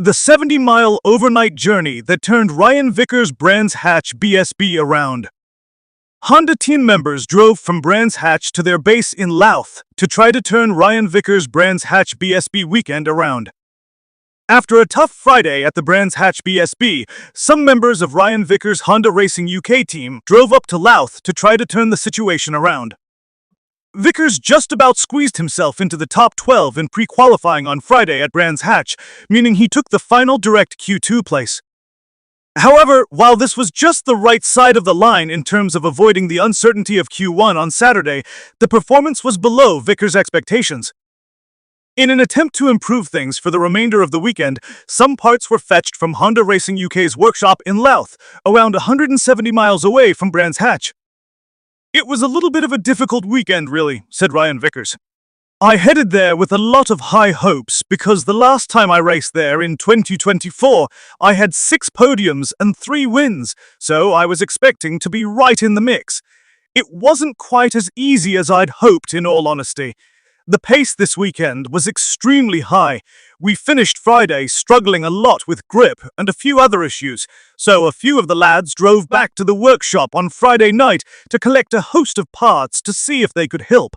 The 70-mile overnight journey that turned Ryan Vickers' Brands Hatch BSB around. Honda team members drove from Brands Hatch to their base in Louth to try to turn Ryan Vickers' Brands Hatch BSB weekend around. After a tough Friday at the Brands Hatch BSB, some members of Ryan Vickers' Honda Racing UK team drove up to Louth to try to turn the situation around. Vickers just about squeezed himself into the top 12 in pre-qualifying on Friday at Brands Hatch, meaning he took the final direct Q2 place. However, while this was just the right side of the line in terms of avoiding the uncertainty of Q1 on Saturday, the performance was below Vickers' expectations. In an attempt to improve things for the remainder of the weekend, some parts were fetched from Honda Racing UK's workshop in Louth, around 170 miles away from Brands Hatch. "It was a little bit of a difficult weekend, really," said Ryan Vickers. "I headed there with a lot of high hopes because the last time I raced there in 2024, I had 6 podiums and 3 wins, so I was expecting to be right in the mix. It wasn't quite as easy as I'd hoped, in all honesty. The pace this weekend was extremely high. We finished Friday struggling a lot with grip and a few other issues, so a few of the lads drove back to the workshop on Friday night to collect a host of parts to see if they could help.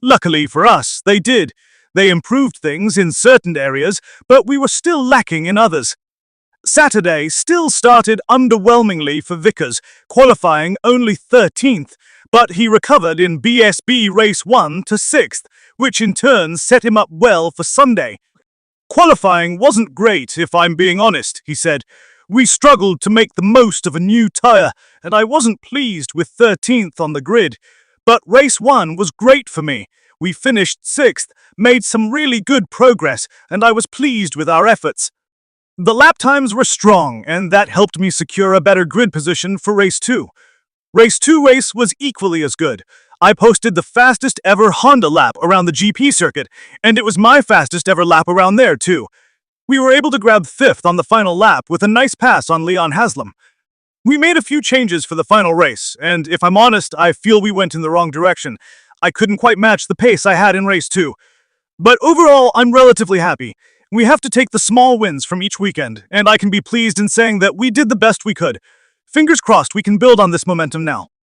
Luckily for us, they did. They improved things in certain areas, but we were still lacking in others. Saturday still started underwhelmingly for Vickers, qualifying only 13th, but he recovered in BSB Race 1 to 6th, which in turn set him up well for Sunday. "Qualifying wasn't great, if I'm being honest," he said. "We struggled to make the most of a new tyre, and I wasn't pleased with 13th on the grid. But Race 1 was great for me. We finished 6th, made some really good progress, and I was pleased with our efforts. The lap times were strong, and that helped me secure a better grid position for Race 2. Race 2 race was equally as good. I posted the fastest ever Honda lap around the GP circuit, and it was my fastest ever lap around there too. We were able to grab 5th on the final lap with a nice pass on Leon Haslam. We made a few changes for the final race, and if I'm honest, I feel we went in the wrong direction. I couldn't quite match the pace I had in Race 2. But overall, I'm relatively happy. We have to take the small wins from each weekend, and I can be pleased in saying that we did the best we could. Fingers crossed we can build on this momentum now."